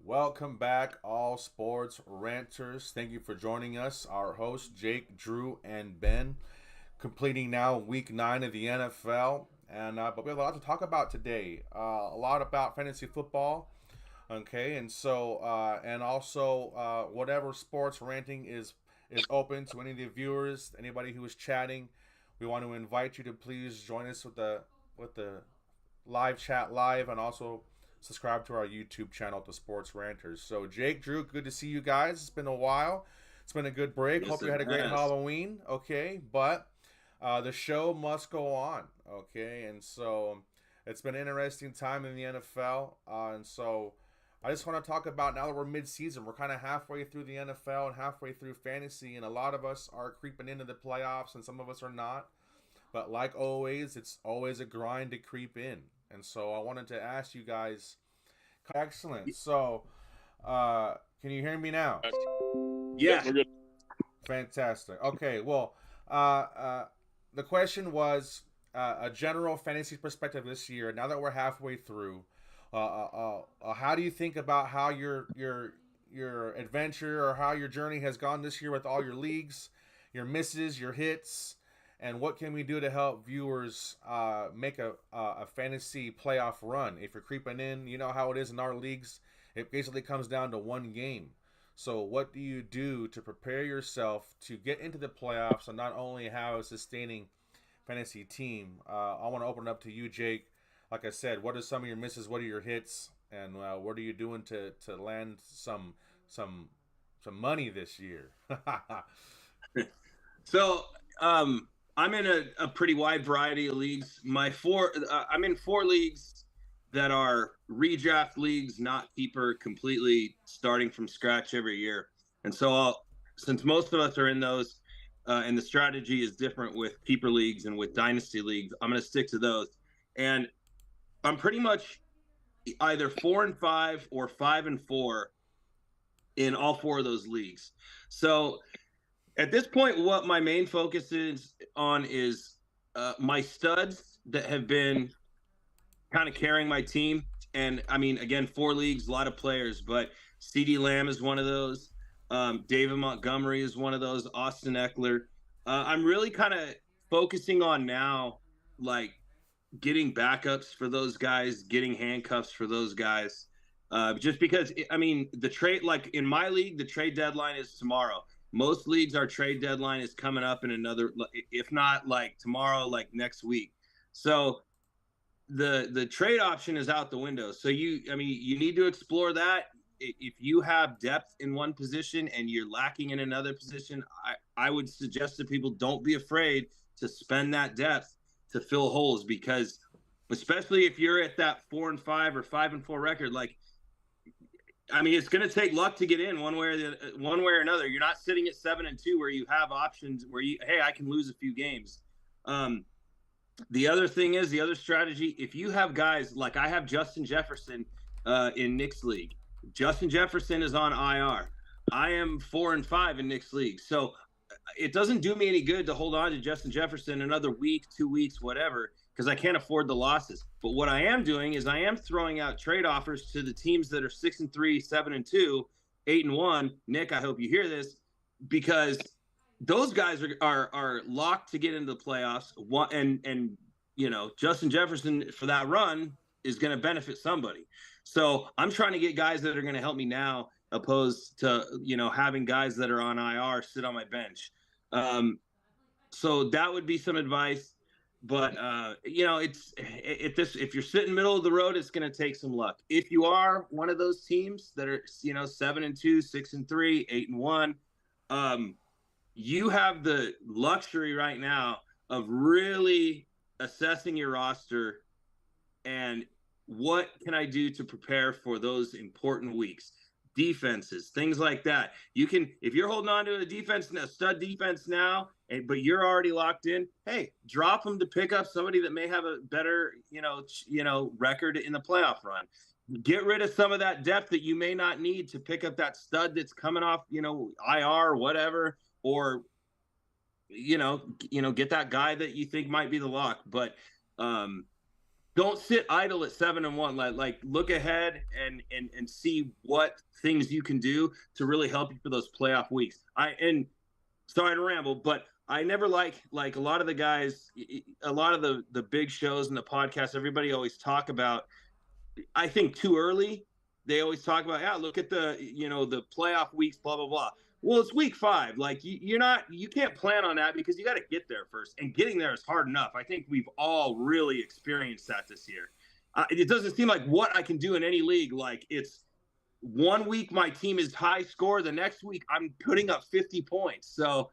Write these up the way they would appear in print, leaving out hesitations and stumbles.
Welcome back, all sports ranters. Thank you for joining us. Our hosts, Jake, Drew, and Ben, completing now week 9 of the NFL. But we have a lot to talk about today. A lot about fantasy football. Okay, and also whatever sports ranting is open to any of the viewers, anybody who is chatting. We want to invite you to please join us with the live chat live, and also subscribe to our YouTube channel, the Sports Ranters. So, Jake, Drew, good to see you guys. It's been a while. It's been a good break. Yes, Hope you it had a great has. Halloween. Okay, but the show must go on. Okay, and so it's been an interesting time in the NFL. And so I just want to talk about, now that we're mid-season, we're kind of halfway through the NFL and halfway through fantasy, and a lot of us are creeping into the playoffs, and some of us are not. But like always, it's always a grind to creep in. And so I wanted to ask you guys. Excellent. So, can you hear me now? Yeah. We're good. Fantastic. Okay. Well, uh, the question was a general fantasy perspective this year. Now that we're halfway through, how do you think about how your adventure or how your journey has gone this year with all your leagues, your misses, your hits, and what can we do to help viewers make a fantasy playoff run? If you're creeping in, you know how it is in our leagues. It basically comes down to one game. So, what do you do to prepare yourself to get into the playoffs and not only have a sustaining fantasy team? I want to open it up to you, Jake. Like I said, what are some of your misses? What are your hits? And what are you doing to land some some money this year? So um, I'm in a pretty wide variety of leagues. I'm in four leagues that are redraft leagues, not keeper, completely starting from scratch every year. And so since most of us are in those, and the strategy is different with keeper leagues and with dynasty leagues, I'm going to stick to those. And I'm pretty much either 4-5 or 5-4 in all four of those leagues. So at this point, what my main focus is on is my studs that have been kind of carrying my team. And I mean, again, four leagues, a lot of players, but CD Lamb is one of those. David Montgomery is one of those. Austin Eckler. I'm really kind of focusing on now, like getting backups for those guys, getting handcuffs for those guys. Just because, I mean, the trade, like in my league, the trade deadline is tomorrow. Most leagues, our trade deadline is coming up in another, if not like tomorrow, like next week. So the trade option is out the window. So I mean, you need to explore that. If you have depth in one position and you're lacking in another position, I would suggest to people, don't be afraid to spend that depth to fill holes, because especially if you're at that 4-5 or 5-4 record, like, I mean, it's going to take luck to get in one way or another. You're not sitting at 7-2 where you have options where hey, I can lose a few games. Um, the other thing is, the other strategy, if you have guys like I have Justin Jefferson in Nick's league. Justin Jefferson is on IR. I am 4-5 in Nick's league. So it doesn't do me any good to hold on to Justin Jefferson another week, 2 weeks, whatever, because I can't afford the losses. But what I am doing is I am throwing out trade offers to the teams that are 6-3, 7-2, 8-1. Nick, I hope you hear this, because those guys are locked to get into the playoffs. And you know, Justin Jefferson for that run is going to benefit somebody. So I'm trying to get guys that are going to help me now, opposed to, you know, having guys that are on IR sit on my bench. Um, so that would be some advice. But you know, if you're sitting middle of the road, it's going to take some luck. If you are one of those teams that are, you know, 7-2, 6-3, 8-1, you have the luxury right now of really assessing your roster and what can I do to prepare for those important weeks. Defenses, things like that. You can, if you're holding on to a stud defense now, but you're already locked in, hey, drop them to pick up somebody that may have a better, record in the playoff run. Get rid of some of that depth that you may not need to pick up that stud that's coming off, IR or whatever, or get that guy that you think might be the lock. But don't sit idle at 7-1. Like look ahead and see what things you can do to really help you for those playoff weeks. And sorry to ramble, but I never like a lot of the guys, a lot of the big shows and the podcasts. Everybody always talk about, I think, too early. They always talk about, yeah, look at the playoff weeks, blah blah blah. Well, it's week 5. Like you can't plan on that because you got to get there first, and getting there is hard enough. I think we've all really experienced that this year. It doesn't seem like what I can do in any league. Like it's one week my team is high score, the next week I'm putting up 50 points. So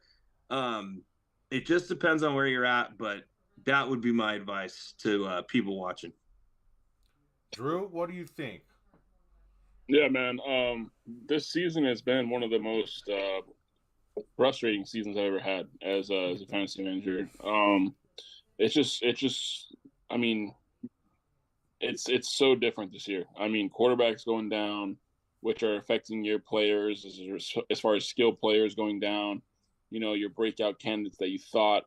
it just depends on where you're at, but that would be my advice to people watching. Drew, what do you think? Yeah, man. This season has been one of the most frustrating seasons I've ever had as a fantasy manager. It's just. I mean, it's so different this year. I mean, quarterbacks going down, which are affecting your players as far as skilled players going down. You know, your breakout candidates that you thought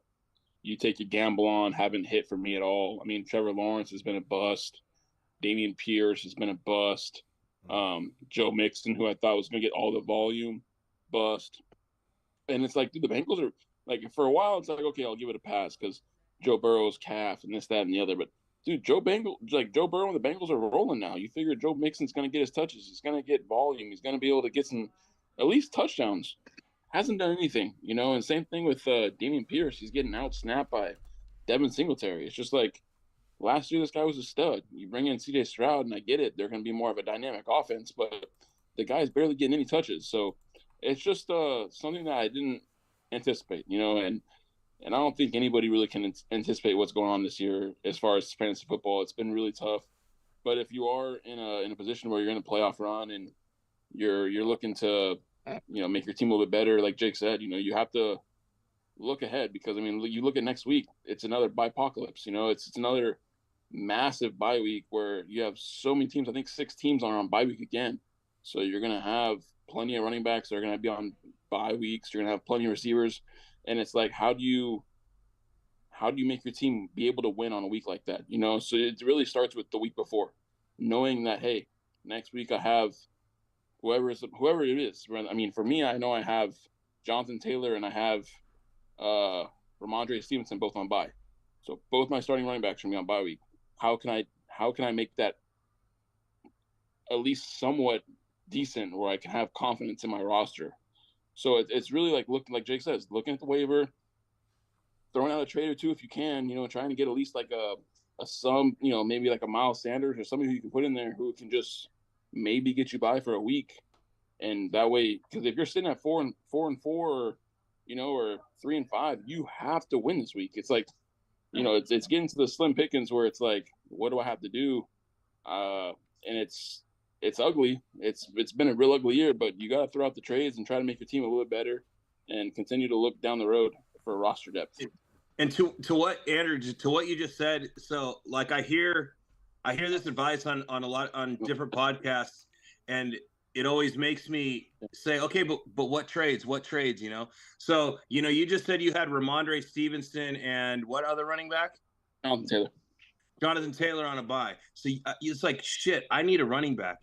you take a gamble on haven't hit for me at all. I mean, Trevor Lawrence has been a bust. Dameon Pierce has been a bust. Joe Mixon, who I thought was going to get all the volume, bust. And it's like, dude, the Bengals are like, for a while, it's like, okay, I'll give it a pass because Joe Burrow's calf and this, that, and the other. But dude, Joe Burrow and the Bengals are rolling now. You figure Joe Mixon's going to get his touches. He's going to get volume. He's going to be able to get some, at least touchdowns. Hasn't done anything, you know. And same thing with Dameon Pierce. He's getting out snapped by Devin Singletary. It's just like, last year, this guy was a stud. You bring in C.J. Stroud, and I get it. They're going to be more of a dynamic offense, but the guy's barely getting any touches. So it's just something that I didn't anticipate, you know, and I don't think anybody really can anticipate what's going on this year as far as fantasy football. It's been really tough. But if you are in a position where you're in a playoff run and you're looking to, you know, make your team a little bit better, like Jake said, you know, you have to look ahead because, I mean, you look at next week, it's another bye-apocalypse, you know, it's another massive bye week where you have so many teams. I think 6 teams are on bye week again. So you're going to have plenty of running backs that are going to be on bye weeks. You're going to have plenty of receivers. And it's like, how do you make your team be able to win on a week like that? You know, so it really starts with the week before, knowing that, hey, next week I have whoever it is. I mean, for me, I know I have Jonathan Taylor and I have Ramondre Stevenson both on bye. So both my starting running backs are going to be on bye week. How can I make that at least somewhat decent where I can have confidence in my roster? So it's really like looking, like Jake says, looking at the waiver, throwing out a trade or two if you can, you know, trying to get at least like a sum, you know, maybe like a Miles Sanders or somebody who you can put in there who can just maybe get you by for a week. And that way, because if you're sitting at 4-4 or, you know, or 3-5, you have to win this week. It's like, you know, it's getting to the slim pickings where it's like, what do I have to do? And it's ugly. It's been a real ugly year, but you got to throw out the trades and try to make your team a little bit better and continue to look down the road for roster depth. And to what, Andrew, to what you just said, so like I hear this advice on different podcasts, and it always makes me say, okay, but what trades, you know? So, you know, you just said you had Ramondre Stevenson and what other running back? Jonathan Taylor on a bye. So it's like, shit, I need a running back.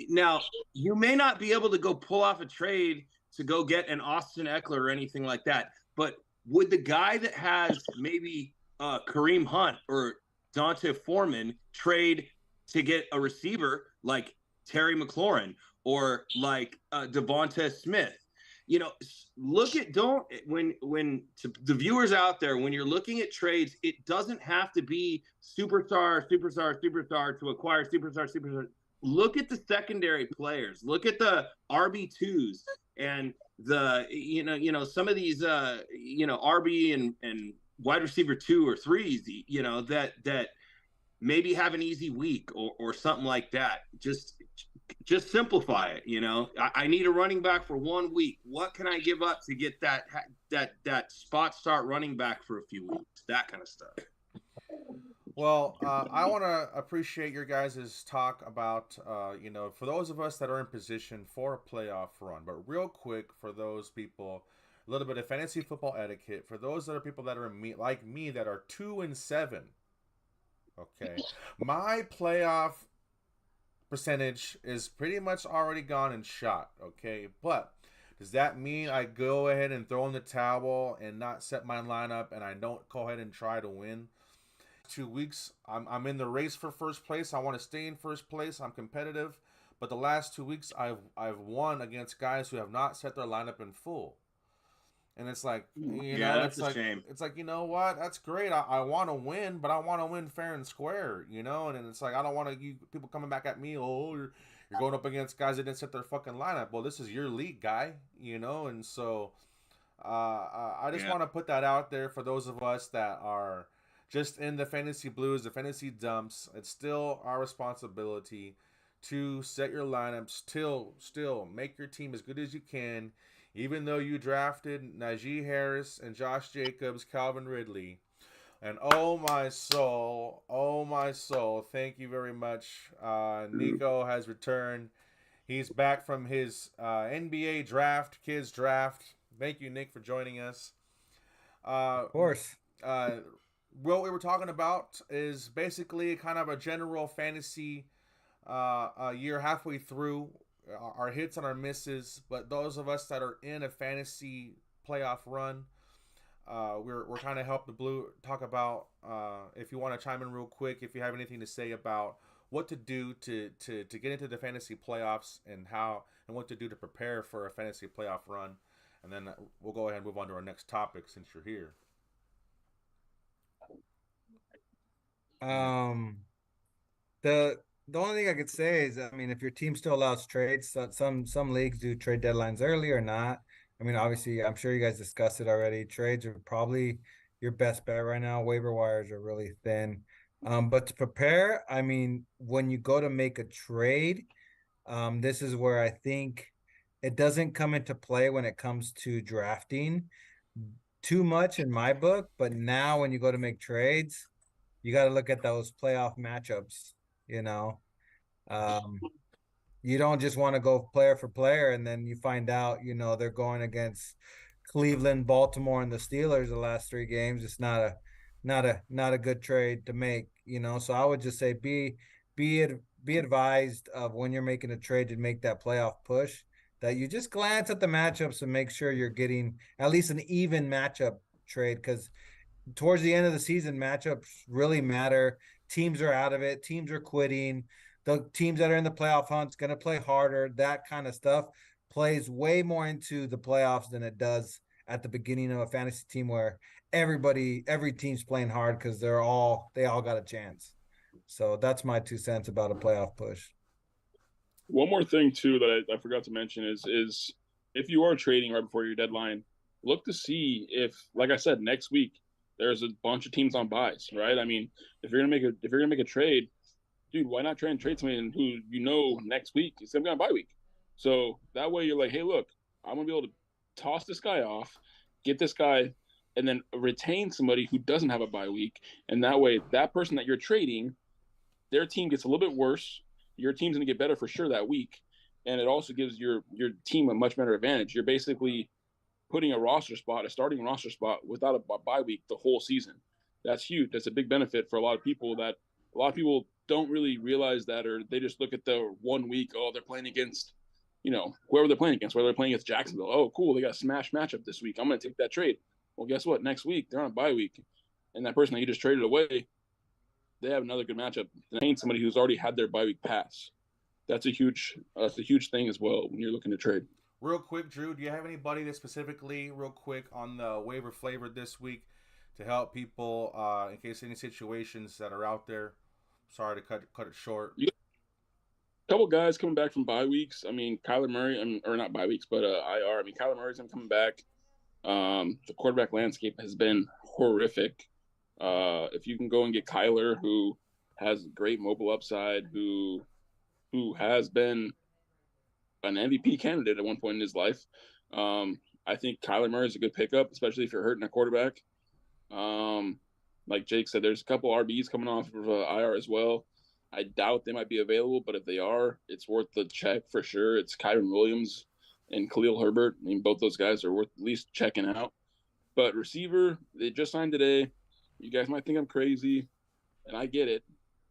Now, you may not be able to go pull off a trade to go get an Austin Eckler or anything like that, but would the guy that has maybe Kareem Hunt or Dante Foreman trade to get a receiver like Terry McLaurin or like Devonta Smith? You know, when to the viewers out there, when you're looking at trades, it doesn't have to be superstar to acquire superstar. Look at the secondary players. Look at the RB2s and the some of these RB and wide receiver 2 or 3s, you know, that maybe have an easy week or something like that. Just simplify it. You know, I need a running back for 1 week. What can I give up to get that spot start running back for a few weeks? That kind of stuff. Well, I want to appreciate your guys' talk about, you know, for those of us that are in position for a playoff run. But real quick, for those people, a little bit of fantasy football etiquette. For those that are people that are like me that are 2-7, Okay. My playoff percentage is pretty much already gone and shot. Okay. But does that mean I go ahead and throw in the towel and not set my lineup and I don't go ahead and try to win? 2 weeks, I'm in the race for first place. I want to stay in first place. I'm competitive. But the last 2 weeks, I've won against guys who have not set their lineup in full. And it's like, Yeah, that's a shame. it's like, you know what? That's great. I want to win, but I want to win fair and square, you know. And it's like I don't want people coming back at me. Oh, you're going up against guys that didn't set their fucking lineup. Well, this is your league, guy, you know. And so, I just want to put that out there for those of us that are just in the fantasy blues, the fantasy dumps. It's still our responsibility to set your lineups. Still make your team as good as you can even though you drafted Najee Harris and Josh Jacobs, Calvin Ridley. And oh my soul, thank you very much. Nico has returned. He's back from his NBA draft, kids draft. Thank you, Nick, for joining us. Of course. What we were talking about is basically kind of a general fantasy year halfway through, our hits and our misses. But those of us that are in a fantasy playoff run, we're trying to help the Blue talk about. If you want to chime in real quick, if you have anything to say about what to do to get into the fantasy playoffs and what to do to prepare for a fantasy playoff run, and then we'll go ahead and move on to our next topic since you're here. The only thing I could say is, I mean, if your team still allows trades, some leagues do trade deadlines early or not. I mean, obviously, I'm sure you guys discussed it already. Trades are probably your best bet right now. Waiver wires are really thin. But to prepare, I mean, when you go to make a trade, this is where I think it doesn't come into play when it comes to drafting too much in my book. But now when you go to make trades, you got to look at those playoff matchups, you know. Um, you don't just want to go player for player and then you find out, they're going against Cleveland, Baltimore, and the Steelers the last 3 games. It's not a good trade to make. So I would just say be advised of when you're making a trade to make that playoff push that you just glance at the matchups and make sure you're getting at least an even matchup trade, because towards the end of the season, matchups really matter. Teams are out of it. Teams are quitting. The teams that are in the playoff hunt's going to play harder. That kind of stuff plays way more into the playoffs than it does at the beginning of a fantasy team where every team's playing hard because they all got a chance. So that's my 2 cents about a playoff push. One more thing too that I forgot to mention is if you are trading right before your deadline, look to see if, like I said, next week there's a bunch of teams on buys, right? I mean, if you're gonna make a trade, dude, why not try and trade somebody who next week is gonna be on bye week? So that way you're like, hey, look, I'm gonna be able to toss this guy off, get this guy, and then retain somebody who doesn't have a bye week, and that way that person that you're trading, their team gets a little bit worse. Your team's gonna get better for sure that week, and it also gives your team a much better advantage. You're basically putting a starting roster spot without a bye week the whole season. That's huge. That's a big benefit for a lot of people don't really realize that, or they just look at the 1 week. Oh, they're playing against, whoever they're playing against, whether they're playing against Jacksonville. Oh, cool. They got a smash matchup this week. I'm going to take that trade. Well, guess what? Next week, they're on a bye week. And that person that you just traded away, they have another good matchup. They ain't somebody who's already had their bye week pass. That's a huge thing as well when you're looking to trade. Real quick, Drew, do you have anybody that specifically, real quick, on the waiver flavor this week to help people in case any situations that are out there? Sorry to cut it short. A couple guys coming back from bye weeks. I mean, Kyler Murray, or not bye weeks, but IR. I mean, Kyler Murray's coming back. The quarterback landscape has been horrific. If you can go and get Kyler, who has great mobile upside, who has been an MVP candidate at one point in his life, I think Kyler Murray is a good pickup, especially if you're hurting a quarterback. Like Jake said, there's a couple RBs coming off of IR as well. I doubt they might be available, but if they are, it's worth the check for sure. It's Kyron Williams and Khalil Herbert. I mean, both those guys are worth at least checking out. But receiver, they just signed today. You guys might think I'm crazy. and I get it.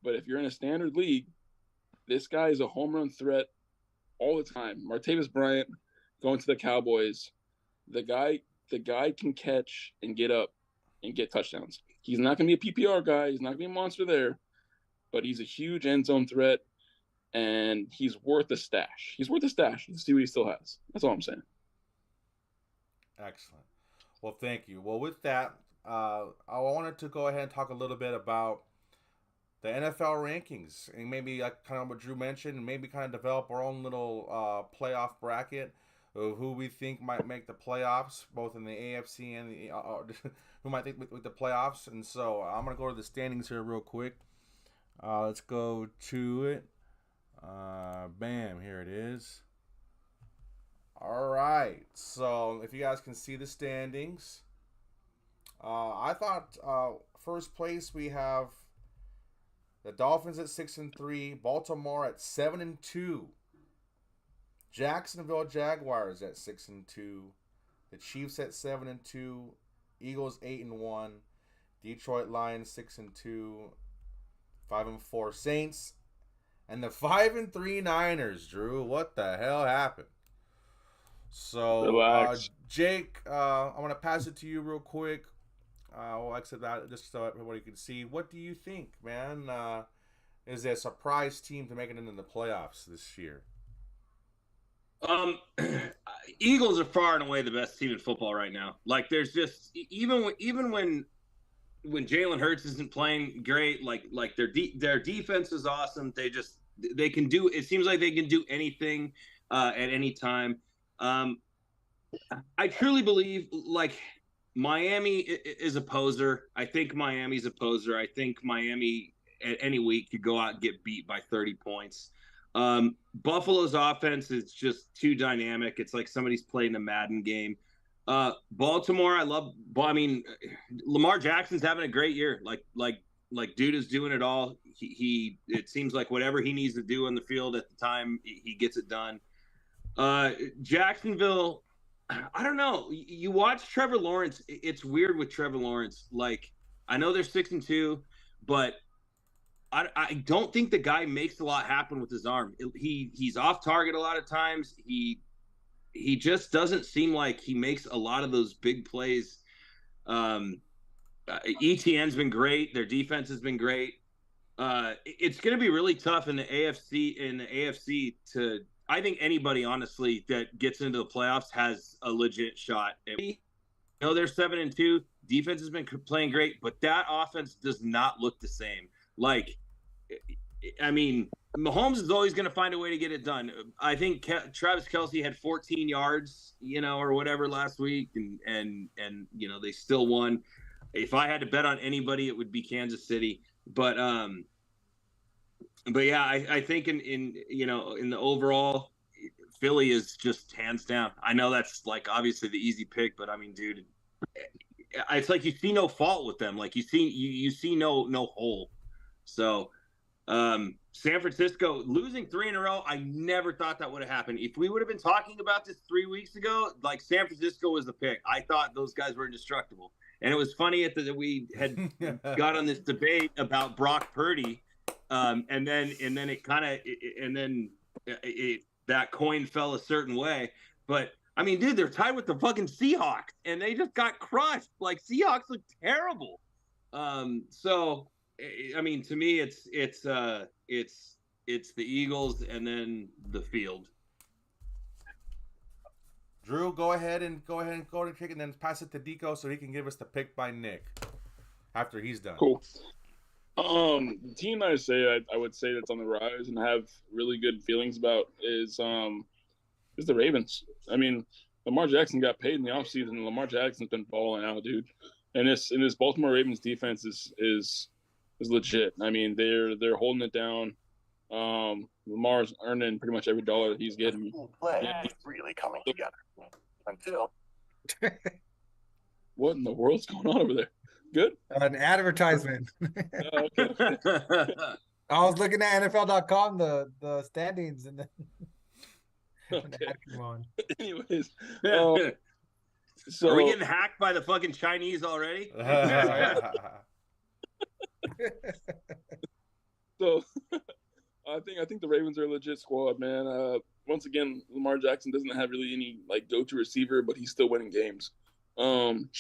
But if you're in a standard league, this guy is a home run threat all the time. Martavis Bryant going to the Cowboys. The guy can catch and get up and get touchdowns. He's not going to be a PPR guy. He's not going to be a monster there, but he's a huge end zone threat, and he's worth a stash. He's worth a stash to see what he still has. That's all I'm saying. Excellent. Well, thank you. Well, with that, I wanted to go ahead and talk a little bit about the NFL rankings, and maybe like kind of what Drew mentioned, and maybe kind of develop our own little playoff bracket of who we think might make the playoffs, both in the AFC and the who might think with the playoffs. And so I'm gonna go to the standings here real quick. Let's go to it. Bam, here it is. All right. So if you guys can see the standings, I thought first place we have the Dolphins at 6-3, Baltimore at 7-2, Jacksonville Jaguars at 6-2, the Chiefs at 7-2, Eagles 8-1, Detroit Lions 6-2, 5-4 Saints, and the 5-3 Niners. Drew, what the hell happened? So, Jake, I'm gonna pass it to you real quick. We'll exit that just so everybody can see. What do you think, man? Is there a surprise team to make it into the playoffs this year? Eagles are far and away the best team in football right now. Like, there's just even when Jalen Hurts isn't playing great, like their defense is awesome. They can do. It seems like they can do anything at any time. I truly believe like Miami is a poser. I think Miami's a poser. I think Miami at any week could go out and get beat by 30 points. Buffalo's offense is just too dynamic. It's like somebody's playing a Madden game. Baltimore, I mean, Lamar Jackson's having a great year. Like dude is doing it all. It seems like whatever he needs to do on the field at the time, he gets it done. Jacksonville, I don't know. You watch Trevor Lawrence. It's weird with Trevor Lawrence. Like, I know they're 6-2, but I don't think the guy makes a lot happen with his arm. He's off target a lot of times. He just doesn't seem like he makes a lot of those big plays. ETN's been great. Their defense has been great. It's going to be really tough in the AFC to. I think anybody, honestly, that gets into the playoffs has a legit shot. You know, they're 7-2. Defense has been playing great, but that offense does not look the same. Like, I mean, Mahomes is always going to find a way to get it done. I think Travis Kelce had 14 yards, or whatever last week, and they still won. If I had to bet on anybody, it would be Kansas City. But yeah, I think in the overall, Philly is just hands down. I know that's like obviously the easy pick, but I mean, dude, it's like you see no fault with them. Like you see no hole. So San Francisco losing 3 in a row, I never thought that would have happened. If we would have been talking about this 3 weeks ago, like San Francisco was the pick. I thought those guys were indestructible. And it was funny that we had got on this debate about Brock Purdy. And then that coin fell a certain way. But I mean, dude, they're tied with the fucking Seahawks, and they just got crushed. Like, Seahawks look terrible. So I mean, to me, it's the Eagles and then the field. Drew, go ahead and go to kick and then pass it to Deco so he can give us the pick by Nick after he's done. Cool. The team I would say that's on the rise and have really good feelings about is the Ravens. I mean, Lamar Jackson got paid in the offseason, and Lamar Jackson's been balling out, dude. And this Baltimore Ravens defense is legit. I mean, they're holding it down. Lamar's earning pretty much every dollar that he's getting. It's really coming together until. What in the world's going on over there? Good. An advertisement. Okay. I was looking at NFL.com, the standings, and then Okay. come on. Anyways, so are we getting hacked by the fucking Chinese already? So I think the Ravens are a legit squad, man. Once again, Lamar Jackson doesn't have really any like go-to receiver, but he's still winning games. Um,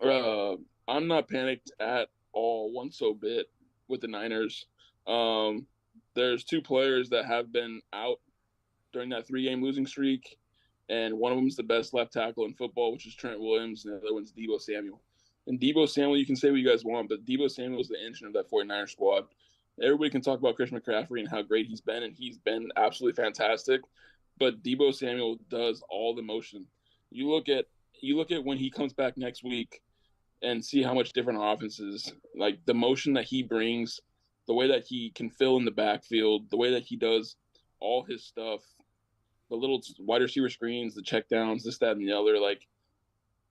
I'm not panicked at all, one so bit with the Niners. There's two players that have been out during that 3-game losing streak, and one of them is the best left tackle in football, which is Trent Williams, and the other one's Deebo Samuel. And Deebo Samuel, you can say what you guys want, but Deebo Samuel is the engine of that 49ers squad. Everybody can talk about Christian McCaffrey and how great he's been, and he's been absolutely fantastic. But Deebo Samuel does all the motion. You look at when he comes back next week and see how much different our offense is. Like the motion that he brings, the way that he can fill in the backfield, the way that he does all his stuff, the little wide receiver screens, the checkdowns, this, that, and the other. Like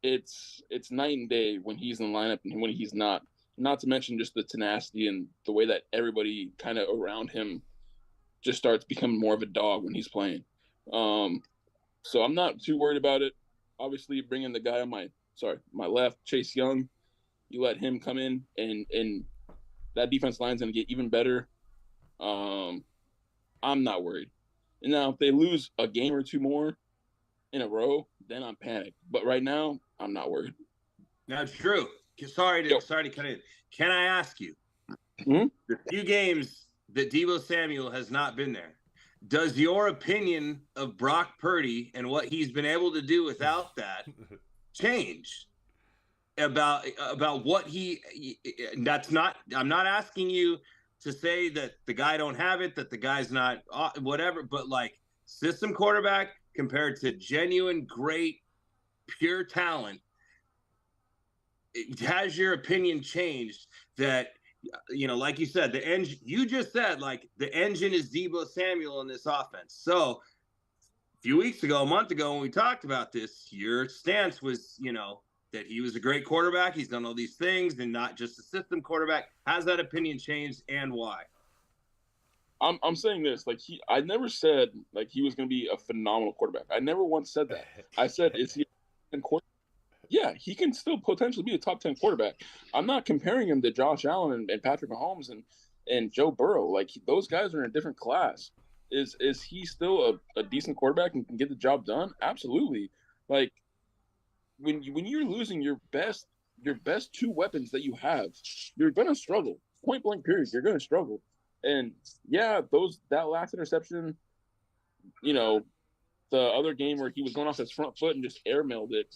it's night and day when he's in the lineup and when he's not. Not to mention just the tenacity and the way that everybody kind of around him just starts becoming more of a dog when he's playing. So I'm not too worried about it. Obviously, bringing the guy on my left, Chase Young, you let him come in and that defense line's going to get even better. I'm not worried. And now if they lose a game or two more in a row, then I'm panicked. But right now, I'm not worried. That's true. Sorry to cut in. Can I ask you, the few games that Deebo Samuel has not been there, does your opinion of Brock Purdy and what he's been able to do without that change? About what that's not, I'm not asking you to say that the guy don't have it, that the guy's not whatever, but like system quarterback compared to genuine, great, pure talent, has your opinion changed that, like you said, the engine, you just said, like, the engine is Deebo Samuel in this offense. So a few weeks ago, a month ago, when we talked about this, your stance was, that he was a great quarterback. He's done all these things and not just a system quarterback. Has that opinion changed and why? I'm saying this, like I never said like he was going to be a phenomenal quarterback. I never once said that. I said, is he a quarterback? Yeah, he can still potentially be a top 10 quarterback. I'm not comparing him to Josh Allen and Patrick Mahomes and Joe Burrow. Like those guys are in a different class. Is he still a decent quarterback and can get the job done? Absolutely. Like when you're losing your best two weapons that you have, you're gonna struggle. Point blank period. You're gonna struggle. And yeah, that last interception, the other game where he was going off his front foot and just airmailed it,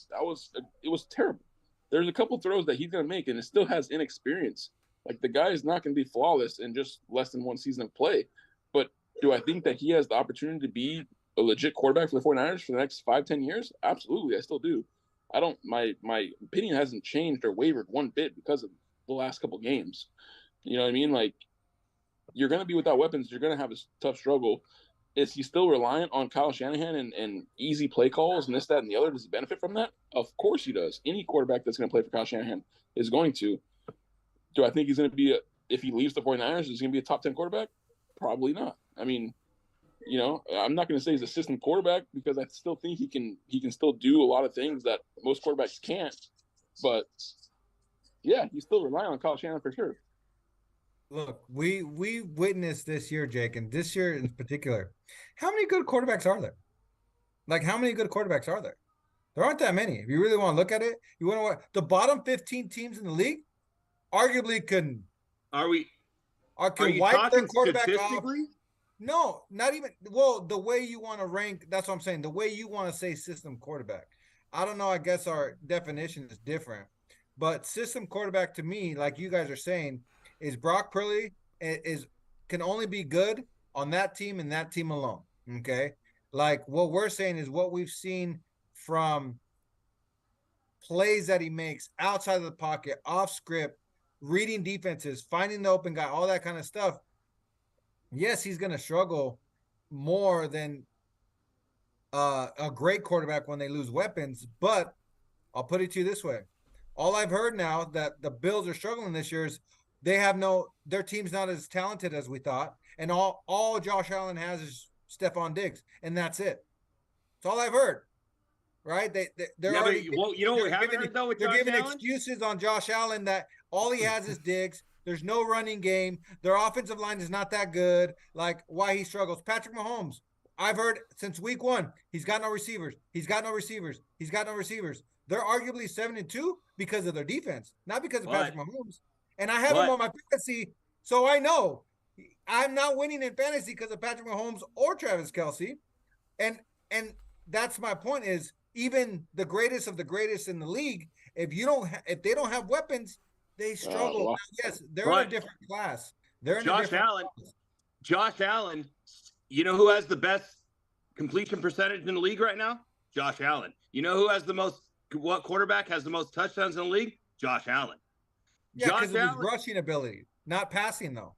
it was terrible. There's a couple throws that he's going to make, and it still has inexperience. Like, the guy is not going to be flawless in just less than one season of play. But do I think that he has the opportunity to be a legit quarterback for the 49ers for the next 5-10 years? Absolutely, I still do. My opinion hasn't changed or wavered one bit because of the last couple games. You know what I mean? Like, you're going to be without weapons. You're going to have a tough struggle. Is he still reliant on Kyle Shanahan and easy play calls and this, that, and the other? Does he benefit from that? Of course he does. Any quarterback that's going to play for Kyle Shanahan is going to. Do I think he's going to be if he leaves the 49ers, is he going to be a top 10 quarterback? Probably not. I mean, I'm not going to say he's a system quarterback because I still think he can still do a lot of things that most quarterbacks can't. But, yeah, he's still relying on Kyle Shanahan for sure. Look, we witnessed this year, Jake, and this year in particular, how many good quarterbacks are there? Like, how many good quarterbacks are there? There aren't that many. If you really want to look at it, you want to the bottom 15 teams in the league arguably can you wipe their talking quarterback off. statistically? No, not even. Well, the way you want to rank, that's what I'm saying. The way you want to say system quarterback. I don't know. I guess our definition is different. But system quarterback to me, like you guys are saying, is Brock Purdy can only be good on that team and that team alone. Okay. Like what we're saying is what we've seen from plays that he makes outside of the pocket, off script, reading defenses, finding the open guy, all that kind of stuff. Yes, he's going to struggle more than a great quarterback when they lose weapons, but I'll put it to you this way. All I've heard now that the Bills are struggling this year is their team's not as talented as we thought. And all Josh Allen has is Stephon Diggs, and that's it. That's all I've heard. Right? They're already what we haven't heard though with they're Josh giving Allen? excuses on Josh Allen that all he has is Diggs. There's no running game. Their offensive line is not that good. Like, why he struggles. Patrick Mahomes, I've heard since week 1, he's got no receivers. He's got no receivers. He's got no receivers. They're arguably 7-2 because of their defense, not because of Patrick Mahomes. And I have him on my fantasy, so I know I'm not winning in fantasy because of Patrick Mahomes or Travis Kelce. And that's my point is, even the greatest of the greatest in the league, if they don't have weapons, they struggle. Now, yes, they're in a different class. They're in Josh Allen. Josh Allen, you know who has the best completion percentage in the league right now? Josh Allen. You know who has what quarterback has the most touchdowns in the league? Josh Allen. Yeah, because of his rushing ability, not passing though.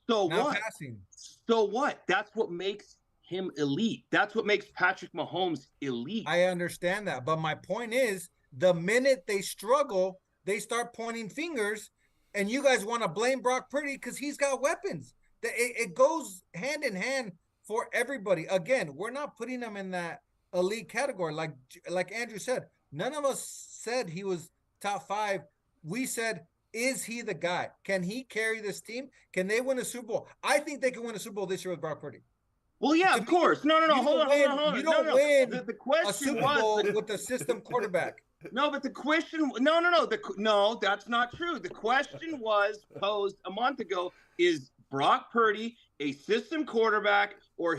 So not what? Passing. So what? That's what makes him elite. That's what makes Patrick Mahomes elite. I understand that, but my point is, the minute they struggle, they start pointing fingers, and you guys want to blame Brock Purdy because he's got weapons. It goes hand in hand for everybody. Again, we're not putting them in that elite category. Like Andrew said, none of us said he was top 5. We said, is he the guy? Can he carry this team? Can they win a Super Bowl? I think they can win a Super Bowl this year with Brock Purdy. Well, yeah, of course. No. Hold on. You don't win the question a Super Bowl with the system quarterback. No, but the question, no, that's not true. The question was posed a month ago: is Brock Purdy a system quarterback, or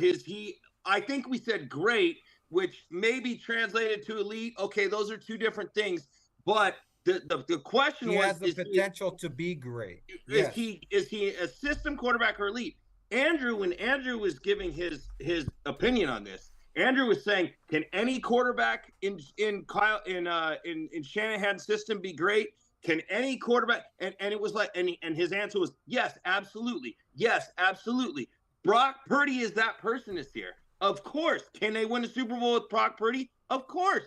I think we said great, which maybe translated to elite. Okay, those are two different things. But the question he was: has the potential to be great. Is he a system quarterback or elite? When Andrew was giving his opinion on this, Andrew was saying, can any quarterback in Shanahan's system be great? Can any quarterback? And it was like, and his answer was, yes, absolutely. Yes, absolutely. Brock Purdy is that person this year. Of course. Can they win a Super Bowl with Brock Purdy? Of course.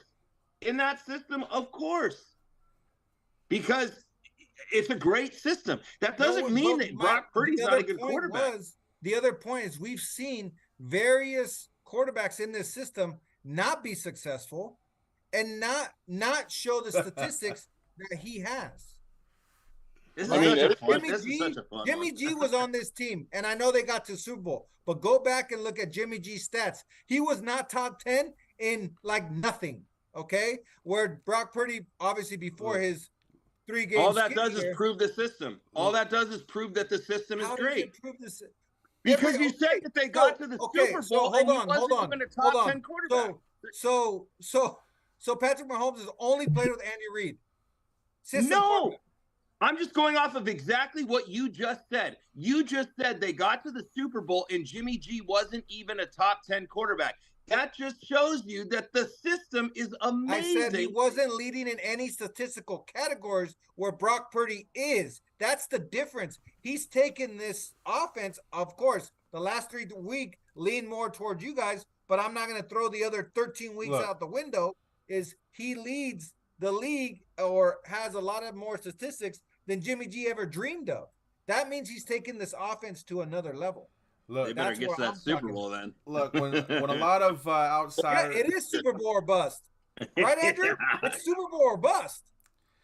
In that system, of course. Because it's a great system. That doesn't mean that Brock Purdy's not a good quarterback. The other point is, we've seen various quarterbacks in this system not be successful and not show the statistics that he has. Jimmy G was on this team, and I know they got to the Super Bowl, but go back and look at Jimmy G's stats. He was not top 10 in like nothing, okay? Where Brock Purdy, obviously before his 3 games. All that does is prove the system. All that does is prove that the system is great. Because you said that they got to the Super Bowl, and he wasn't even a top 10 quarterback. So Patrick Mahomes has only played with Andy Reid. No, I'm just going off of exactly what you just said. You just said they got to the Super Bowl and Jimmy G wasn't even a top 10 quarterback. That just shows you that the system is amazing. I said he wasn't leading in any statistical categories where Brock Purdy is. That's the difference. He's taken this offense, of course, the last 3 weeks lean more towards you guys, but I'm not going to throw the other 13 weeks out the window. Is he leads the league or has a lot of more statistics than Jimmy G ever dreamed of. That means he's taken this offense to another level. Look, they better get to that Super Bowl then. Look, when a lot of outsiders... Yeah, it is Super Bowl or bust. Right, Andrew? It's Super Bowl or bust.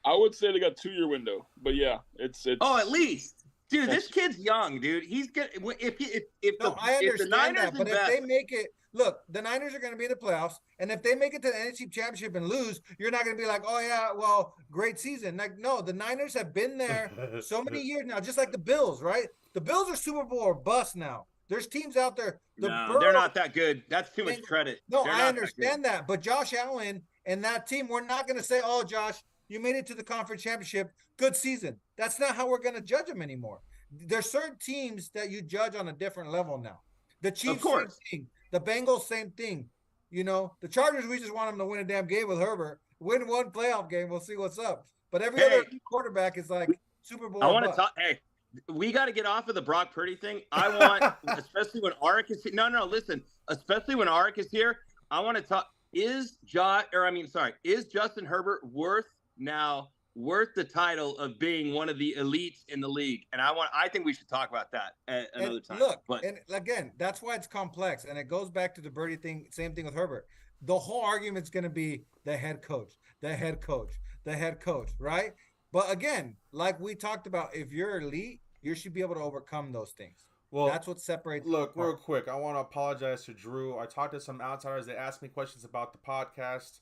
I would say they got 2-year window, but yeah, it's. Oh, at least, dude. This kid's young, dude. He's gonna I understand that, but if they make it, look, the Niners are going to be in the playoffs, and if they make it to the NFC Championship and lose, you're not going to be like, oh yeah, well, great season. Like, no, the Niners have been there so many years now, just like the Bills, right? The Bills are Super Bowl or bust now. There's teams out there. They're not that good. That's too much credit. No, I understand that. But Josh Allen and that team, we're not going to say, oh, Josh, you made it to the conference championship. Good season. That's not how we're going to judge them anymore. There's certain teams that you judge on a different level now. The Chiefs, same thing. The Bengals, same thing. You know, the Chargers, we just want them to win a damn game with Herbert. Win one playoff game. We'll see what's up. But every other quarterback is like Super Bowl. I want to talk. Hey, we got to get off of the Brock Purdy thing. I want, especially when Arik is here. No, listen. Especially when Arik is here, I want to talk. Is Justin Herbert worth the title of being one of the elites in the league? And I think we should talk about that at another time. Look, and again, that's why it's complex, and it goes back to the Birdie thing. Same thing with Herbert. The whole argument's going to be the head coach, right? But again, like we talked about, if you're elite, you should be able to overcome those things. Well, That's what separates them look, real apart. quick, I want to apologize to Drew. I talked to some outsiders. They asked me questions about the podcast,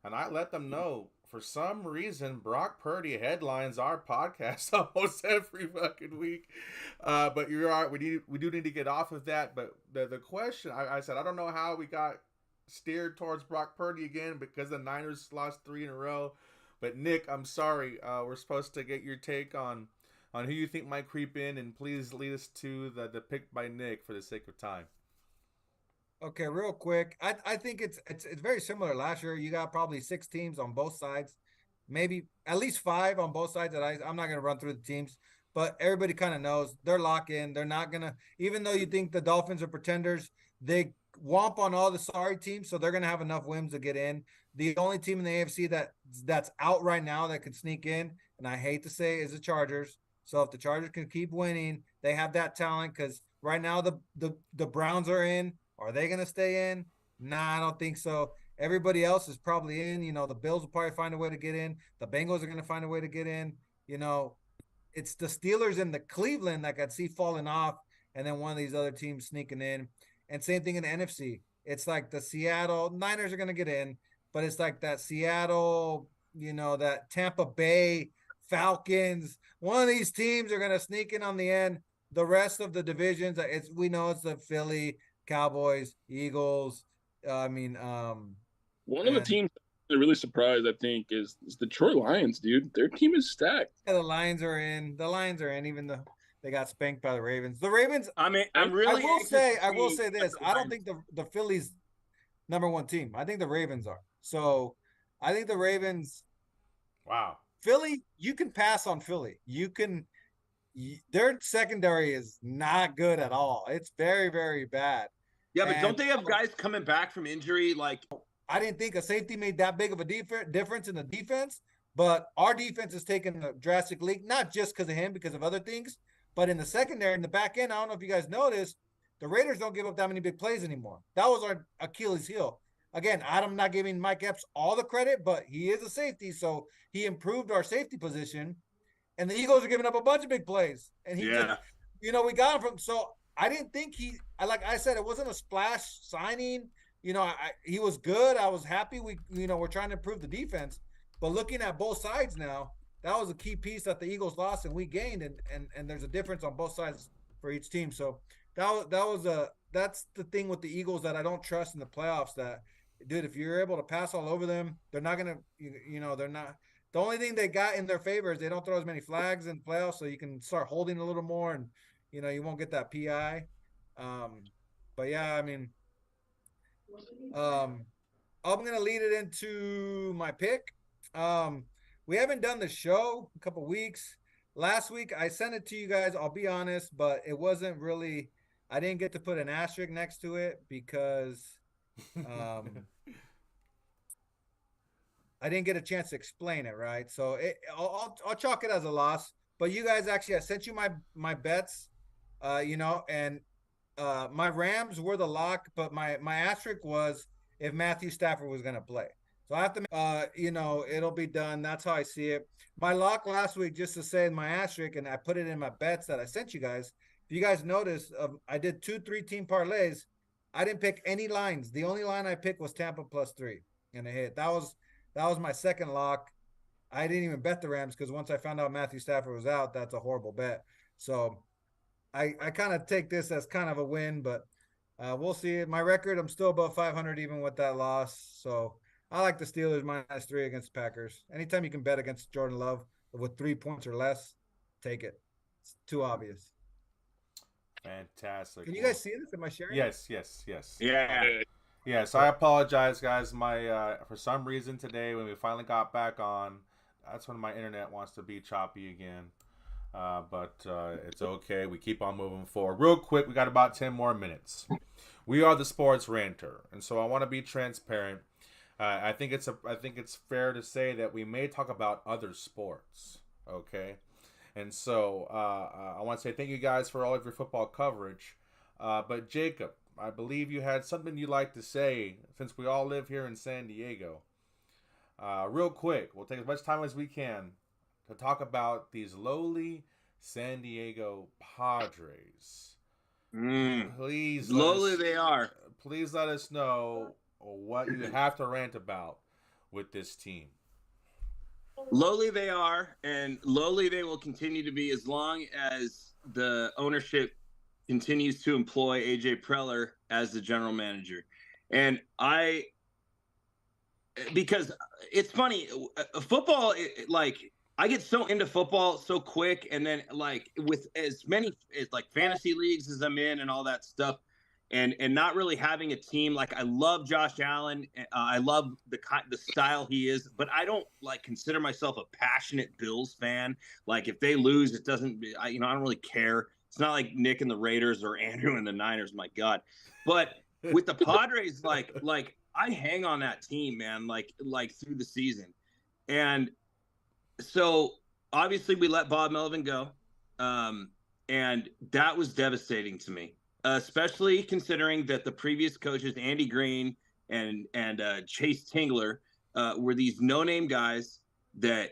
and I let them know for some reason Brock Purdy headlines our podcast almost every fucking week. But you're right. We do need to get off of that. But the question I said I don't know how we got steered towards Brock Purdy again because the Niners lost 3 in a row. But Nick, I'm sorry. We're supposed to get your take on who you think might creep in, and please lead us to the pick by Nick for the sake of time. Okay, real quick. I think it's very similar last year. You got probably 6 teams on both sides, maybe at least 5 on both sides. I'm not gonna run through the teams, but everybody kind of knows they're locked in. They're not gonna, even though you think the Dolphins are pretenders, they womp on all the sorry teams, so they're gonna have enough wins to get in. The only team in the AFC that's out right now that could sneak in, and I hate to say, is the Chargers. So if the Chargers can keep winning, they have that talent because right now the Browns are in. Are they going to stay in? Nah, I don't think so. Everybody else is probably in. The Bills will probably find a way to get in. The Bengals are going to find a way to get in. You know, it's the Steelers and the Cleveland that I could see falling off, and then one of these other teams sneaking in. And same thing in the NFC. It's like the Seattle Niners are going to get in, but it's like that Seattle, that Tampa Bay Falcons. One of these teams are going to sneak in on the end. The rest of the divisions, we know it's the Philly, Cowboys, Eagles. One of the And teams that really surprised, I think, is Detroit Lions, dude. Their team is stacked. yeah, the Lions are in. The Lions are in, even though they got spanked by the Ravens. The Ravens. I mean, I'm really. I will say this. I don't think the Phillies #1 team. I think the Ravens are. So, I think the Ravens. Wow. Philly, you can pass on Philly. Their secondary is not good at all. It's very, very bad. Yeah, but don't they have guys coming back from injury? Like, I didn't think a safety made that big of a difference in the defense, but our defense has taken a drastic leap, not just because of him, because of other things, but in the secondary, in the back end. I don't know if you guys noticed, the Raiders don't give up that many big plays anymore. That was our Achilles heel. Again, I'm not giving Mike Epps all the credit, but he is a safety, so he improved our safety position. And the Eagles are giving up a bunch of big plays, and we got him from. So I didn't think like I said, it wasn't a splash signing. He was good. I was happy. We're trying to improve the defense, but looking at both sides now, that was a key piece that the Eagles lost and we gained, and there's a difference on both sides for each team. So that's the thing with the Eagles that I don't trust in the playoffs. That, dude, if you're able to pass all over them, they're not gonna. They're not. The only thing they got in their favor is they don't throw as many flags in playoffs, so you can start holding a little more, and you won't get that PI. But yeah, I mean, I'm gonna lead it into my pick. We haven't done the show in a couple weeks. Last week I sent it to you guys. I'll be honest, but it wasn't really. I didn't get to put an asterisk next to it because I didn't get a chance to explain it, right? So I'll chalk it as a loss. But you guys, actually, I sent you my bets, and my Rams were the lock, but my asterisk was if Matthew Stafford was going to play. So I have to, it'll be done. That's how I see it. My lock last week, just to say my asterisk, and I put it in my bets that I sent you guys. If you guys noticed, I did 2 3-team parlays. I didn't pick any lines. The only line I picked was Tampa +3, and it hit. That was my second lock. I didn't even bet the Rams because once I found out Matthew Stafford was out, that's a horrible bet. So I kind of take this as kind of a win, but we'll see. My record, I'm still above 500 even with that loss. So I like the Steelers -3 against the Packers. Anytime you can bet against Jordan Love with 3 points or less, take it. It's too obvious. Fantastic. Can you guys see this? Am I sharing? Yes. Yeah. Yes, I apologize, guys. My for some reason today, when we finally got back on, that's when my internet wants to be choppy again. But it's okay. We keep on moving forward. Real quick, we got about 10 more minutes. We are the Sports Ranter, and so I want to be transparent. I think it's fair to say that we may talk about other sports. Okay, and so I want to say thank you guys for all of your football coverage. But Jacob, I believe you had something you'd like to say since we all live here in San Diego. Real quick, we'll take as much time as we can to talk about these lowly San Diego Padres. Please let Lowly us they are. please let us know what you have to rant about with this team. Lowly they are, and lowly they will continue to be as long as the ownership continues to employ AJ Preller as the general manager. And because it's funny, football, like I get so into football so quick, and then like with as many like fantasy leagues as I'm in and all that stuff, and not really having a team. Like I love Josh Allen, I love the style he is, but I don't like consider myself a passionate Bills fan. Like if they lose, it doesn't, I don't really care. It's not like Nick and the Raiders or Andrew and the Niners. My God, but with the Padres, like I hang on that team, man, like through the season. And so obviously we let Bob Melvin go. And that was devastating to me, especially considering that the previous coaches, Andy Green and Chase Tingler, were these no-name guys that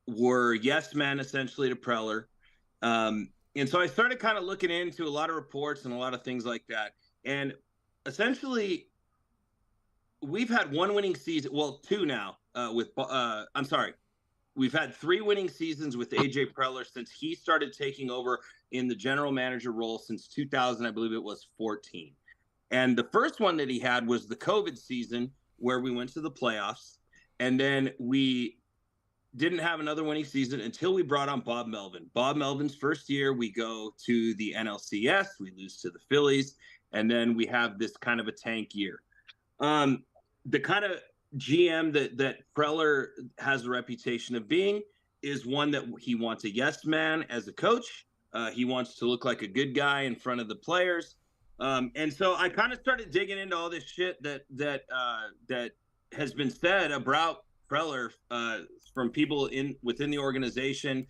were yes men essentially to Preller. And so I started kind of looking into a lot of reports and a lot of things like that. And essentially, we've had one winning season. Well, two now. I'm sorry. We've had 3 winning seasons with AJ Preller since he started taking over in the general manager role since 2000, I believe it was 14. And the first one that he had was the COVID season where we went to the playoffs. And then we didn't have another winning season until we brought on Bob Melvin. Bob Melvin's first year, we go to the NLCS, we lose to the Phillies, and then we have this kind of a tank year. The kind of GM that Preller has a reputation of being is one that he wants a yes man as a coach. He wants to look like a good guy in front of the players. And so I kind of started digging into all this shit that has been said about Preller from people within the organization,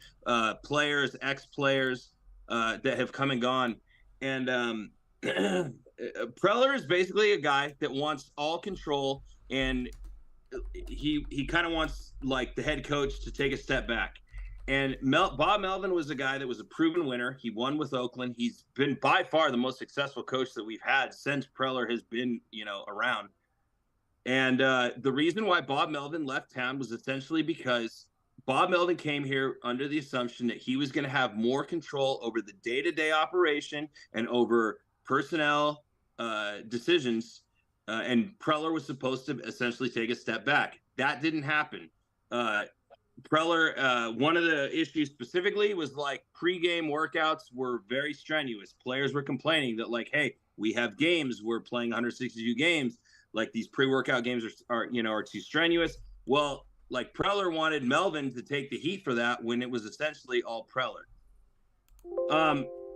players, ex-players that have come and gone. And Preller is basically a guy that wants all control, and he kind of wants like the head coach to take a step back. And Bob Melvin was a guy that was a proven winner. He won with Oakland. He's been by far the most successful coach that we've had since Preller has been, around. And the reason why Bob Melvin left town was essentially because Bob Melvin came here under the assumption that he was going to have more control over the day-to-day operation and over personnel decisions, and Preller was supposed to essentially take a step back. That didn't happen. Preller, one of the issues specifically was like pregame workouts were very strenuous. Players were complaining that like, hey, we have games, we're playing 162 games. Like these pre-workout games are too strenuous. Well, like Preller wanted Melvin to take the heat for that when it was essentially all Preller.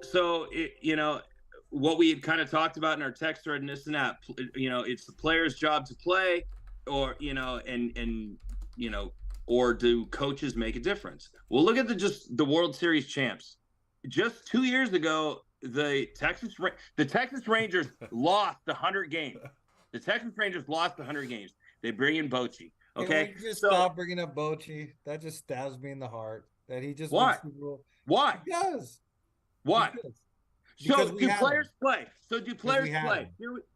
So what we had kind of talked about in our text thread and this and that, it's the player's job to play, or or do coaches make a difference? Well, look at the World Series champs. Just 2 years ago, the Texas Rangers lost 100 games. The Texas Rangers lost 100 games. They bring in Bochy. Okay, can we just stop bringing up Bochy? That just stabs me in the heart. That he just why? Why? He does. Why? Because do players play? So do players play?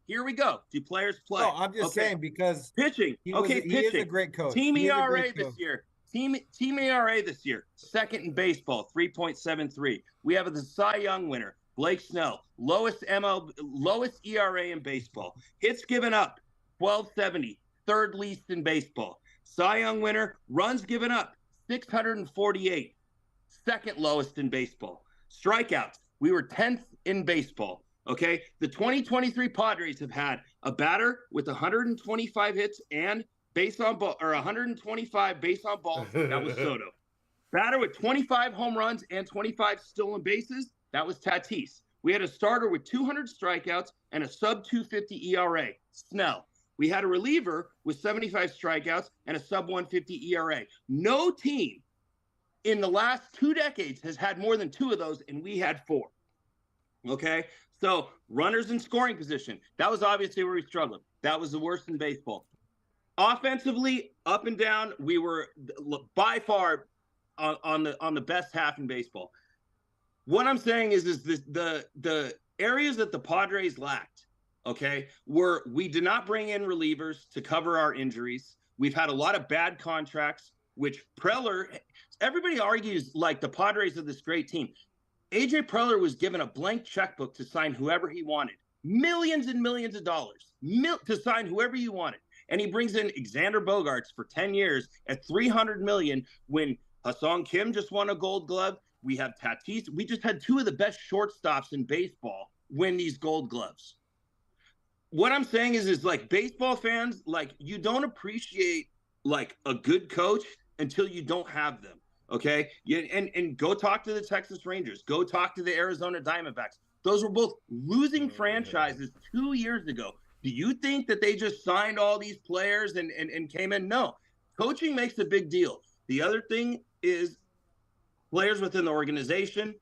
Here we go. Do players play? No, I'm just saying because pitching. He is a great coach. Team ERA this year. Team ERA this year. Second in baseball, 3.73. We have the Cy Young winner, Blake Snell, lowest ERA in baseball. Hits given up, 1270, third least in baseball. Cy Young winner, runs given up, 648, second lowest in baseball. Strikeouts, we were 10th in baseball. Okay, the 2023 Padres have had a batter with 125 hits and base on ball, or 125 base on balls. That was Soto. Batter with 25 home runs and 25 stolen bases. That was Tatis. We had a starter with 200 strikeouts and a sub 250 ERA. Snell. We had a reliever with 75 strikeouts and a sub 150 ERA. No team in the last 2 decades has had more than 2 of those, and we had 4. Okay, so runners in scoring position. That was obviously where we struggled. That was the worst in baseball. Offensively, up and down, we were by far, on the best half in baseball. What I'm saying is the areas that the Padres lacked, okay, were we did not bring in relievers to cover our injuries. We've had a lot of bad contracts, which Preller, everybody argues like the Padres are this great team. AJ Preller was given a blank checkbook to sign whoever he wanted, millions and millions of dollars to sign whoever you wanted. And he brings in Xander Bogaerts for 10 years at $300 million when Hassan Kim just won a Gold Glove. We have Tatis. We just had two of the best shortstops in baseball win these Gold Gloves. What I'm saying is like baseball fans, like you don't appreciate like a good coach until you don't have them. Okay. And go talk to the Texas Rangers. Go talk to the Arizona Diamondbacks. Those were both losing franchises 2 years ago. Do you think that they just signed all these players and came in? No. Coaching makes a big deal. The other thing is players within the organization,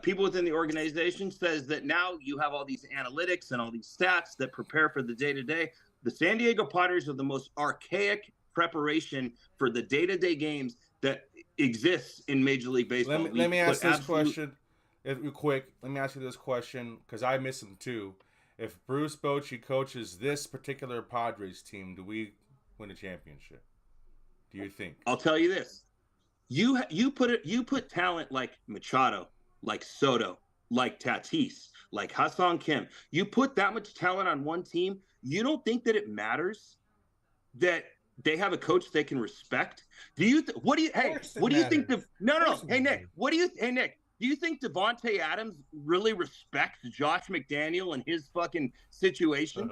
people within the organization says that now you have all these analytics and all these stats that prepare for the day-to-day. The San Diego Padres are the most archaic preparation for the day-to-day games that exists in Major League Baseball. Let me ask this question, if you're quick. Let me ask you this question because I miss him too. If Bruce Bochy coaches this particular Padres team, do we win a championship? Do you think? I'll tell you this: you put talent like Machado, like Soto, like Tatis, like Hassan Kim. You put that much talent on one team. You don't think that it matters that they have a coach they can respect? Do you? What do you? Hey, what do you think? No. Hey Nick, what do you? Hey Nick, do you think Devontae Adams really respects Josh McDaniel and his fucking situation?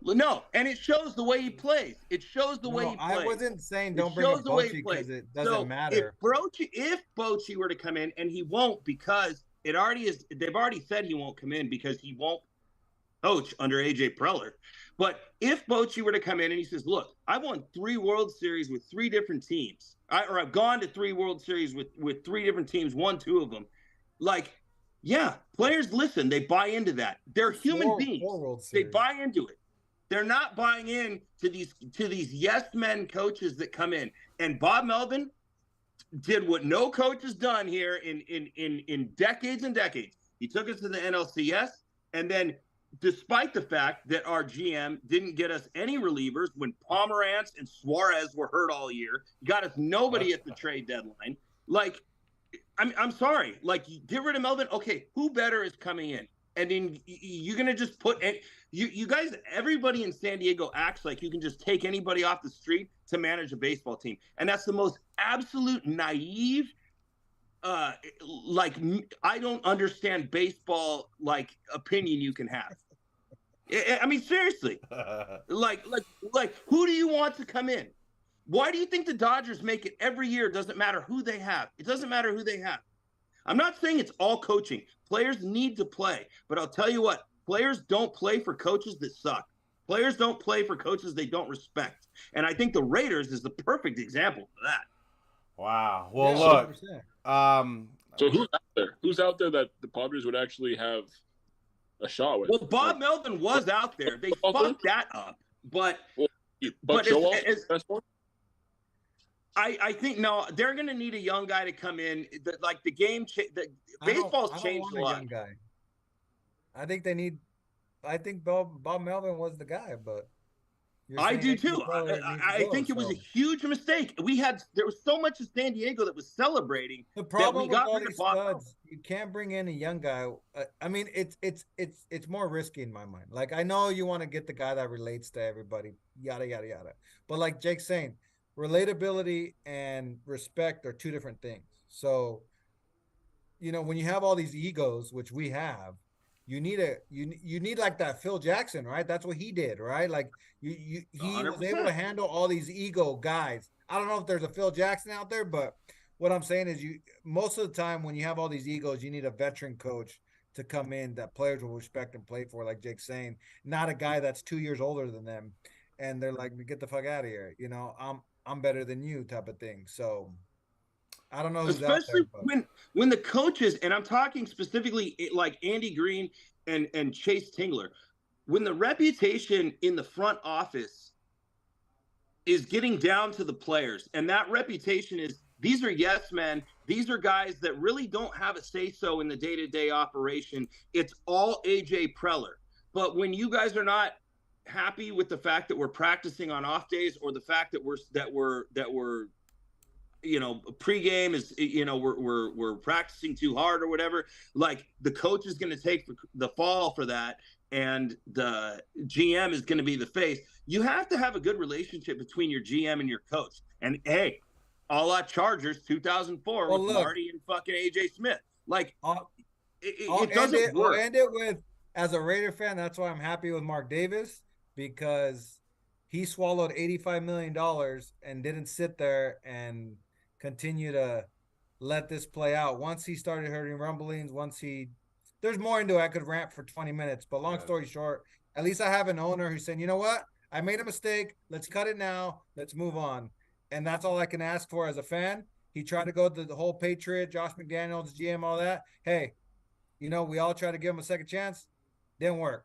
No, and it shows the way he plays. It shows the way he plays. I wasn't saying don't bring up Bochy because it doesn't matter. If Bochy were to come in, and he won't because it already is. They've already said he won't come in because he won't coach under AJ Preller. But if Bochy were to come in and he says, look, I won 3 World Series with 3 different teams, or I've gone to 3 World Series with 3 different teams, won 2 of them. Like, yeah, players listen. They buy into that. They're human beings. They buy into it. They're not buying in to these yes men coaches that come in. And Bob Melvin did what no coach has done here in decades and decades. He took us to the NLCS, and then despite the fact that our GM didn't get us any relievers when Pomerantz and Suarez were hurt all year, got us nobody at the trade deadline. Like, I'm sorry. Like, get rid of Melvin. Okay, who better is coming in? And then you're going to just put – you guys, everybody in San Diego acts like you can just take anybody off the street to manage a baseball team. And that's the most absolute naive like, I don't understand baseball, like, opinion you can have. I mean, seriously. Like, who do you want to come in? Why do you think the Dodgers make it every year? It doesn't matter who they have. It doesn't matter who they have. I'm not saying it's all coaching. Players need to play. But I'll tell you what, players don't play for coaches that suck. Players don't play for coaches they don't respect. And I think the Raiders is the perfect example of that. Wow. Well, look. So who's out there? Who's out there that the Padres would actually have a shot with? Well, Bob Melvin was out there. They fucked that up. But I think no, they're going to need a young guy to come in. Like the game, baseball's changed a lot. I think they need. I think Bob Melvin was the guy, but I do too. I think it was a huge mistake. There was so much of San Diego that was celebrating. The problem with all these studs, you can't bring in a young guy. I mean, it's more risky in my mind. Like, I know you want to get the guy that relates to everybody, yada yada yada. But like Jake's saying, relatability and respect are 2 different things. So, you know, when you have all these egos, which we have, you need like that Phil Jackson, right? That's what he did, right? Like he 100%. Was able to handle all these ego guys. I don't know if there's a Phil Jackson out there, but what I'm saying is most of the time when you have all these egos, you need a veteran coach to come in that players will respect and play for, like Jake's saying, not a guy that's 2 years older than them. And they're like, get the fuck out of here. You know, I'm better than you type of thing. So I don't know who's especially out there, when the coaches, and I'm talking specifically like Andy Green and Chase Tingler, when the reputation in the front office is getting down to the players, and that reputation is these are yes men, These are guys that really don't have a say-so in the day-to-day operation. It's all AJ Preller. But when you guys are not happy with the fact that we're practicing on off days, or the fact that we're pregame is, we're practicing too hard or whatever, like, the coach is going to take the fall for that, and the GM is going to be the face. You have to have a good relationship between your GM and your coach. And hey, a la Chargers 2004 with Marty and fucking AJ Smith. Like, it doesn't work. I'll end it with, as a Raider fan, that's why I'm happy with Mark Davis, because he swallowed $85 million and didn't sit there and continue to let this play out. Once he started hearing rumblings, there's more into it. I could rant for 20 minutes, but long story short, at least I have an owner who's saying, you know what? I made a mistake. Let's cut it now. Let's move on. And that's all I can ask for as a fan. He tried to go to the whole Patriot, Josh McDaniels, GM, all that. Hey, we all try to give him a second chance. Didn't work.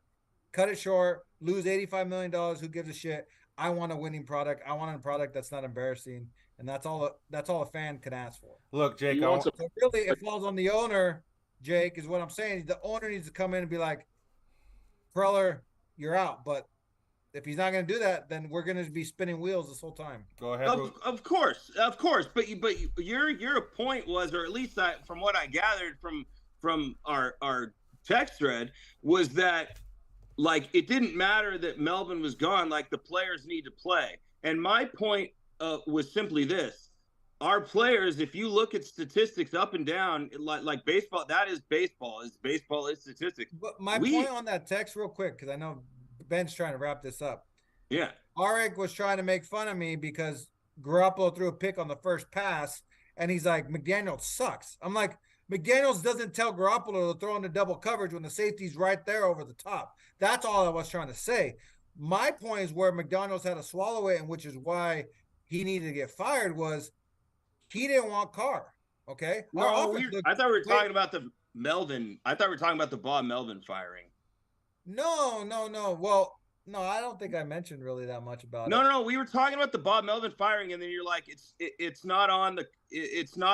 Cut it short. Lose $85 million. Who gives a shit? I want a winning product. I want a product that's not embarrassing. And that's all a fan can ask for. Look, Jake, so really it falls on the owner, Jake, is what I'm saying. The owner needs to come in and be like, Preller, you're out. But if he's not going to do that, then we're going to be spinning wheels this whole time. Go ahead. Of course. But your point was, or at least from what I gathered from our text thread, was that, like, it didn't matter that Melvin was gone. Like, the players need to play. And my point was simply this: our players, if you look at statistics up and down, like baseball, that is baseball. Baseball is statistics. But my point on that text, real quick, because I know Ben's trying to wrap this up. Yeah. Arik was trying to make fun of me because Garoppolo threw a pick on the first pass, and he's like, McDaniels sucks. I'm like, McDaniels doesn't tell Garoppolo to throw into double coverage when the safety's right there over the top. That's all I was trying to say. My point is where McDaniels had to swallow it, and which is why he needed to get fired, was he didn't want Carr. Okay. No, I thought we were talking about the Melvin. I thought we were talking about the Bob Melvin firing. No. Well, no, I don't think I mentioned really that much about it. No. We were talking about the Bob Melvin firing, and then you're like, it's not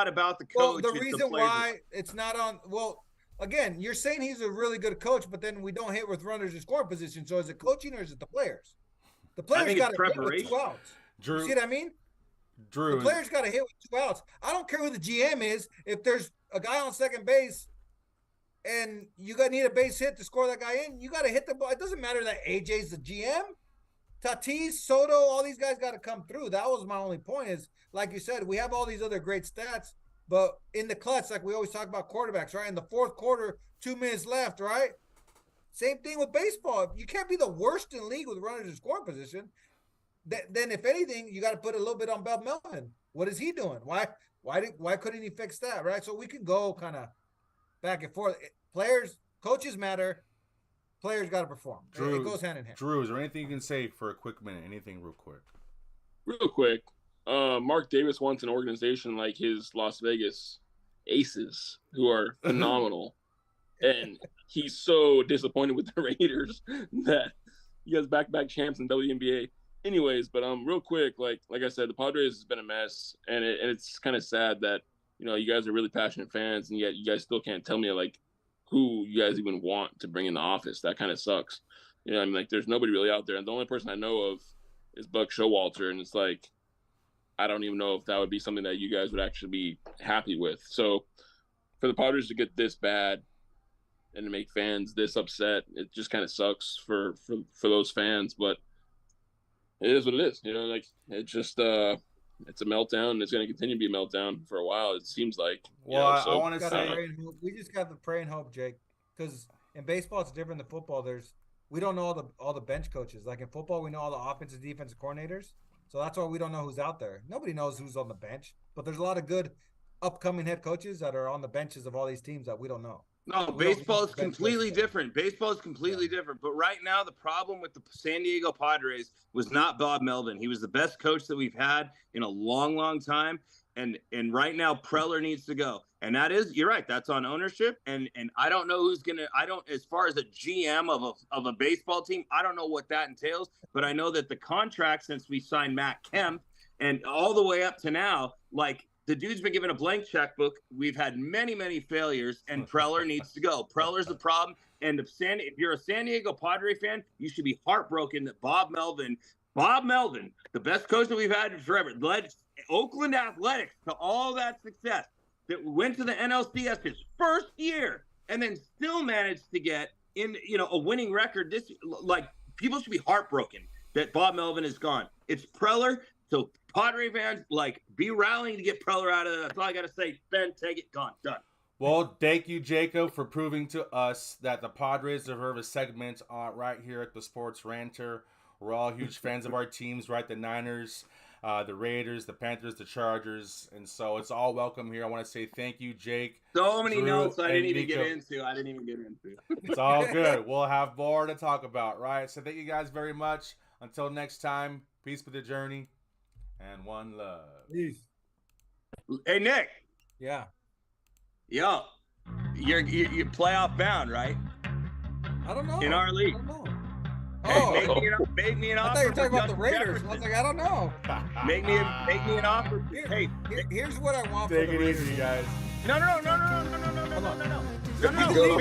about the coach. Well, the reason why it's not on. Well, again, you're saying he's a really good coach, but then we don't hit with runners in scoring position. So is it coaching or is it the players? The players got to hit with 2 outs. Drew, see what I mean? Drew, the players got to hit with 2 outs. I don't care who the GM is. If there's a guy on second base and you need a base hit to score that guy in, you got to hit the ball. It doesn't matter that AJ's the GM. Tatis, Soto, all these guys got to come through. That was my only point. Is like you said, we have all these other great stats, but in the clutch, like we always talk about quarterbacks, right? In the fourth quarter, 2 minutes left, right? Same thing with baseball. You can't be the worst in the league with runners in scoring position. Then, if anything, you got to put a little bit on Bob Melvin. What is he doing? Why couldn't he fix that, right? So we can go kind of back and forth. Coaches matter. Players got to perform. Drew, it goes hand in hand. Drew, is there anything you can say for a quick minute? Anything real quick? Real quick. Mark Davis wants an organization like his Las Vegas Aces, who are phenomenal. And he's so disappointed with the Raiders that he has back-to-back champs in WNBA. Anyways, but real quick, like I said, the Padres has been a mess, and it's kind of sad that you guys are really passionate fans, and yet you guys still can't tell me like who you guys even want to bring in the office. That kind of sucks. I mean, like, there's nobody really out there, and the only person I know of is Buck Showalter, and it's like, I don't even know if that would be something that you guys would actually be happy with. So for the Padres to get this bad and to make fans this upset, it just kind of sucks for those fans, but it is what it is. Like, it just it's a meltdown, and it's going to continue to be a meltdown for a while, it seems like. Well, I want to say we just got to pray and hope, Jake, because in baseball it's different than football. We don't know all the bench coaches. Like in football, we know all the offensive, defensive coordinators. So that's why we don't know who's out there. Nobody knows who's on the bench, but there's a lot of good upcoming head coaches that are on the benches of all these teams that we don't know. No, baseball is completely different. Baseball is completely different. But right now, the problem with the San Diego Padres was not Bob Melvin. He was the best coach that we've had in a long, long time. And right now, Preller needs to go. And that is, you're right, that's on ownership. And I don't know who's going to, as far as a GM of a baseball team, I don't know what that entails. But I know that the contract, since we signed Matt Kemp and all the way up to now, like, the dude's been given a blank checkbook. We've had many, many failures, and Preller needs to go. Preller's the problem. And if you're a San Diego Padre fan, you should be heartbroken that Bob Melvin, the best coach that we've had in forever, led Oakland Athletics to all that success, that went to the NLCS his first year, and then still managed to get in, a winning record. This, like, people should be heartbroken that Bob Melvin is gone. It's Preller. So Padre fans, like, be rallying to get Preller out of there. That's all I got to say. Ben, take it. Gone. Done. Well, thank you, Jacob, for proving to us that the Padres deserve a segment right here at the Sports Ranter. We're all huge fans of our teams, right? The Niners, the Raiders, the Panthers, the Chargers. And so it's all welcome here. I want to say thank you, Jake. So many Drew, notes I didn't and even Nico. get into. It's all good. We'll have more to talk about, right? So thank you guys very much. Until next time, peace with the journey and one love. Peace. Hey, Nick. Yeah. Yo, you're playoff bound, right? I don't know. In our league. I don't know. Hey, Oh, make me an I offer. thought you were talking for about the Justin Raiders. Jefferson. I was like, I don't know. Make me an offer. Hey, Here's what I want for Take the it Raiders. easy, guys. no. Hold on. No,